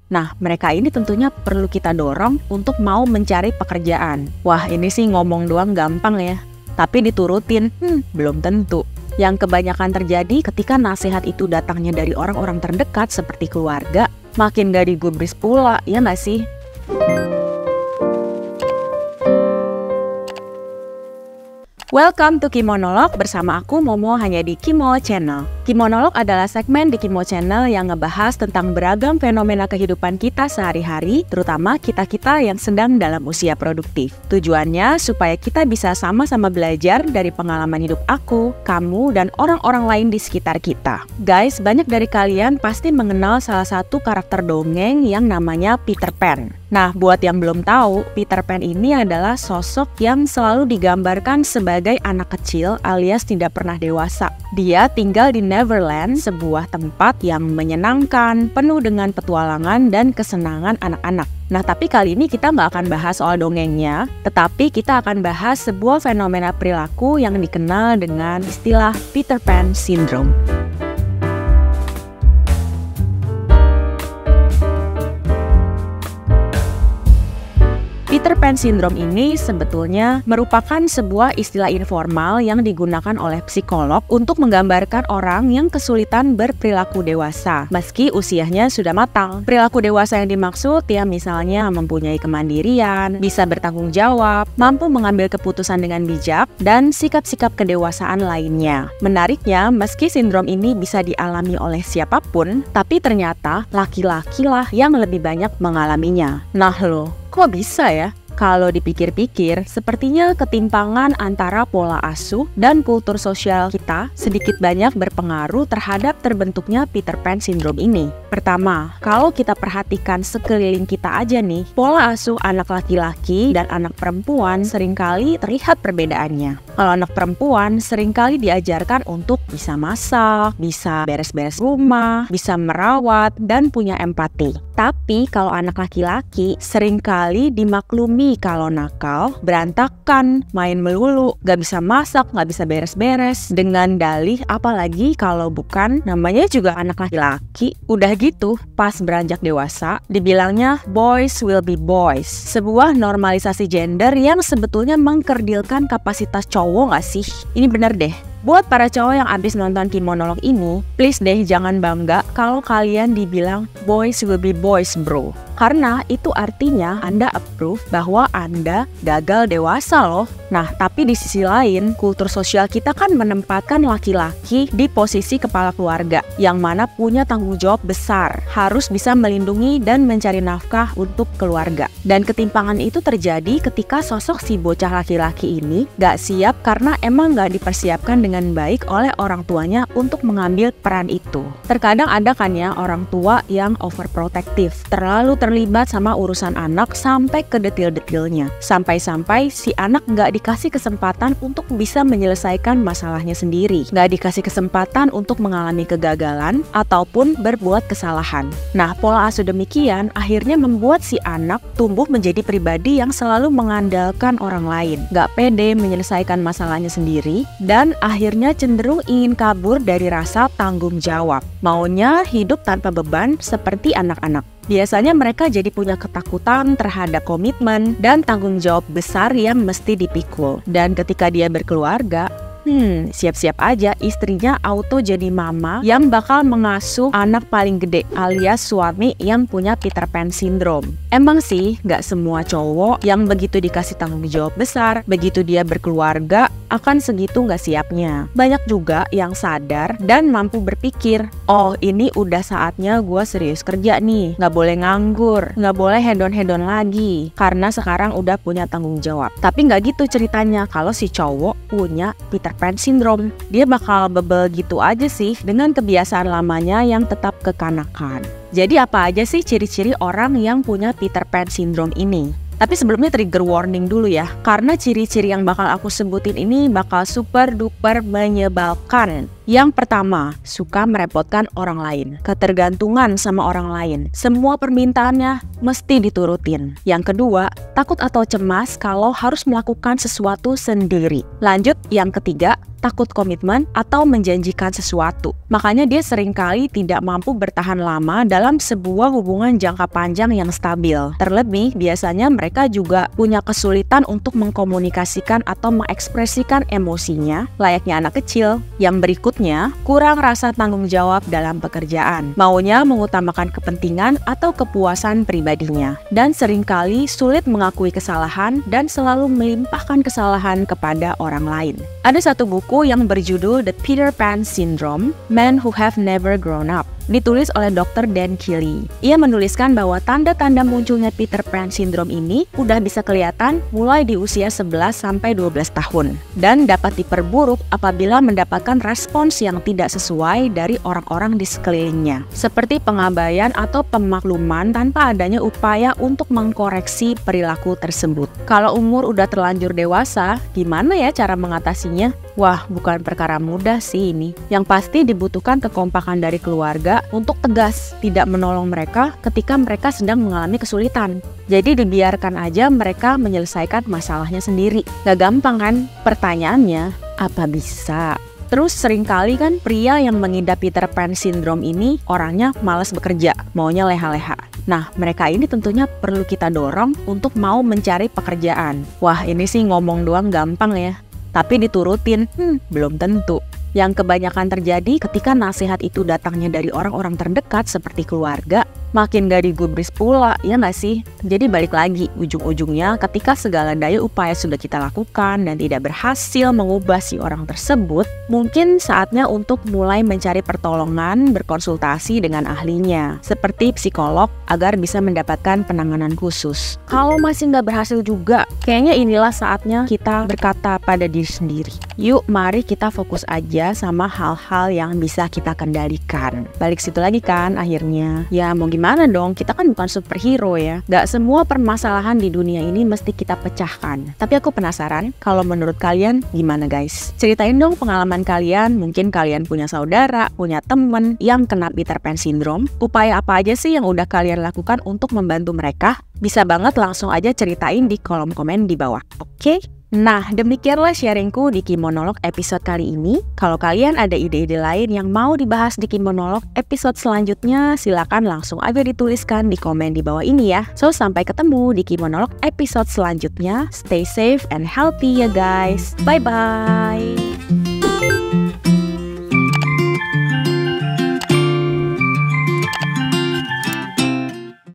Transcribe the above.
Nah, mereka ini tentunya perlu kita dorong untuk mau mencari pekerjaan. Wah, ini sih ngomong doang gampang ya. Tapi diturutin, belum tentu. Yang kebanyakan terjadi ketika nasihat itu datangnya dari orang-orang terdekat seperti keluarga, makin gak digubris pula, ya nggak sih? Welcome to Kimonolog bersama aku Momo hanya di Kimo Channel. Kimonolog adalah segmen di Kimo Channel yang ngebahas tentang beragam fenomena kehidupan kita sehari-hari, terutama kita-kita yang sedang dalam usia produktif. Tujuannya supaya kita bisa sama-sama belajar dari pengalaman hidup aku, kamu, dan orang-orang lain di sekitar kita. Guys, banyak dari kalian pasti mengenal salah satu karakter dongeng yang namanya Peter Pan. Nah, buat yang belum tahu, Peter Pan ini adalah sosok yang selalu digambarkan sebagai anak kecil alias tidak pernah dewasa. Dia tinggal di Neverland, sebuah tempat yang menyenangkan, penuh dengan petualangan dan kesenangan anak-anak. Nah, tapi kali ini kita nggak akan bahas soal dongengnya, tetapi kita akan bahas sebuah fenomena perilaku yang dikenal dengan istilah Peter Pan Syndrome. Peter Pan Syndrome ini sebetulnya merupakan sebuah istilah informal yang digunakan oleh psikolog untuk menggambarkan orang yang kesulitan berperilaku dewasa meski usianya sudah matang. Perilaku dewasa yang dimaksud ya misalnya mempunyai kemandirian, bisa bertanggung jawab, mampu mengambil keputusan dengan bijak, dan sikap-sikap kedewasaan lainnya. Menariknya, meski sindrom ini bisa dialami oleh siapapun, tapi ternyata laki-laki lah yang lebih banyak mengalaminya. Nah loh, kok bisa ya? Kalau dipikir-pikir, sepertinya ketimpangan antara pola asuh dan kultur sosial kita sedikit banyak berpengaruh terhadap terbentuknya Peter Pan Syndrome ini. Pertama, kalau kita perhatikan sekeliling kita aja nih, pola asuh anak laki-laki dan anak perempuan seringkali terlihat perbedaannya. Kalau anak perempuan seringkali diajarkan untuk bisa masak, bisa beres-beres rumah, bisa merawat, dan punya empati. Tapi kalau anak laki-laki seringkali dimaklumi kalau nakal, berantakan, main melulu, gak bisa masak, gak bisa beres-beres, dengan dalih apalagi kalau bukan namanya juga anak laki-laki. Udah gitu, pas beranjak dewasa, dibilangnya boys will be boys. Sebuah normalisasi gender yang sebetulnya mengkerdilkan kapasitas cowok gak sih? Ini bener deh. Buat para cowok yang abis nonton Kimonolog ini, please deh jangan bangga kalau kalian dibilang boys will be boys bro. Karena itu artinya Anda approve bahwa Anda gagal dewasa loh. Nah, tapi di sisi lain, kultur sosial kita kan menempatkan laki-laki di posisi kepala keluarga, yang mana punya tanggung jawab besar, harus bisa melindungi dan mencari nafkah untuk keluarga. Dan ketimpangan itu terjadi ketika sosok si bocah laki-laki ini gak siap karena emang gak dipersiapkan dengan baik oleh orang tuanya untuk mengambil peran itu. Terkadang ada kan ya orang tua yang overprotective, terlalu terlibat sama urusan anak sampai ke detil-detilnya. Sampai-sampai si anak nggak dikasih kesempatan untuk bisa menyelesaikan masalahnya sendiri. Nggak dikasih kesempatan untuk mengalami kegagalan ataupun berbuat kesalahan. Nah, pola asuh demikian akhirnya membuat si anak tumbuh menjadi pribadi yang selalu mengandalkan orang lain. Nggak pede menyelesaikan masalahnya sendiri dan akhirnya cenderung ingin kabur dari rasa tanggung jawab. Maunya hidup tanpa beban seperti anak-anak. Biasanya mereka jadi punya ketakutan terhadap komitmen dan tanggung jawab besar yang mesti dipikul. Dan ketika dia berkeluarga, siap-siap aja istrinya auto jadi mama yang bakal mengasuh anak paling gede alias suami yang punya Peter Pan Syndrome. Emang sih gak semua cowok yang begitu dikasih tanggung jawab besar, begitu dia berkeluarga akan segitu gak siapnya. Banyak juga yang sadar dan mampu berpikir, oh ini udah saatnya gue serius kerja nih, gak boleh nganggur, gak boleh hedon-hedon lagi karena sekarang udah punya tanggung jawab. Tapi gak gitu ceritanya kalau si cowok punya Peter Pan Syndrome. Dia bakal bebel gitu aja sih dengan kebiasaan lamanya yang tetap kekanakan. Jadi apa aja sih ciri-ciri orang yang punya Peter Pan Syndrome ini? Tapi sebelumnya trigger warning dulu ya, karena ciri-ciri yang bakal aku sebutin ini bakal super duper menyebalkan. Yang pertama, suka merepotkan orang lain. Ketergantungan sama orang lain. Semua permintaannya mesti diturutin. Yang kedua, takut atau cemas kalau harus melakukan sesuatu sendiri. Lanjut, yang ketiga, takut komitmen atau menjanjikan sesuatu. Makanya dia seringkali tidak mampu bertahan lama dalam sebuah hubungan jangka panjang yang stabil. Terlebih, biasanya mereka juga punya kesulitan untuk mengkomunikasikan atau mengekspresikan emosinya layaknya anak kecil. Yang berikutnya, kurang rasa tanggung jawab dalam pekerjaan. Maunya mengutamakan kepentingan atau kepuasan pribadinya. Dan seringkali sulit mengakui kesalahan dan selalu melimpahkan kesalahan kepada orang lain. Ada satu buku yang berjudul The Peter Pan Syndrome, Men Who Have Never Grown Up, ditulis oleh Dr. Dan Keeley. Ia menuliskan bahwa tanda-tanda munculnya Peter Pan Syndrome ini udah bisa kelihatan mulai di usia 11-12 tahun dan dapat diperburuk apabila mendapatkan respons yang tidak sesuai dari orang-orang di sekelilingnya, seperti pengabaian atau pemakluman tanpa adanya upaya untuk mengkoreksi perilaku tersebut. Kalau umur udah terlanjur dewasa, gimana ya cara mengatasinya? Wah, bukan perkara mudah sih ini. Yang pasti dibutuhkan kekompakan dari keluarga untuk tegas, tidak menolong mereka ketika mereka sedang mengalami kesulitan. Jadi dibiarkan aja mereka menyelesaikan masalahnya sendiri. Gak gampang kan? Pertanyaannya, apa bisa? Terus seringkali kan pria yang mengidap Peter Pan Syndrome ini orangnya malas bekerja, maunya leha-leha. Nah, mereka ini tentunya perlu kita dorong untuk mau mencari pekerjaan. Wah, ini sih ngomong doang gampang ya. Tapi diturutin, belum tentu. Yang kebanyakan terjadi ketika nasihat itu datangnya dari orang-orang terdekat seperti keluarga, makin gak digubris pula, ya gak sih? Jadi balik lagi, ujung-ujungnya ketika segala daya upaya sudah kita lakukan dan tidak berhasil mengubah si orang tersebut, mungkin saatnya untuk mulai mencari pertolongan, berkonsultasi dengan ahlinya, seperti psikolog agar bisa mendapatkan penanganan khusus. Kalau masih gak berhasil juga, kayaknya inilah saatnya kita berkata pada diri sendiri, yuk mari kita fokus aja sama hal-hal yang bisa kita kendalikan. Balik situ lagi kan akhirnya. Ya mau gimana dong, kita kan bukan superhero ya. Gak semua permasalahan di dunia ini mesti kita pecahkan. Tapi aku penasaran, kalau menurut kalian gimana guys? Ceritain dong pengalaman kalian. Mungkin kalian punya saudara, punya temen yang kena Peter Pan Syndrome. Upaya apa aja sih yang udah kalian lakukan untuk membantu mereka? Bisa banget langsung aja ceritain di kolom komen di bawah. Oke? Nah, demikianlah sharingku di Kimonolog episode kali ini. Kalau kalian ada ide-ide lain yang mau dibahas di Kimonolog episode selanjutnya, silakan langsung aja dituliskan di komen di bawah ini ya. So, sampai ketemu di Kimonolog episode selanjutnya. Stay safe and healthy ya guys. Bye-bye!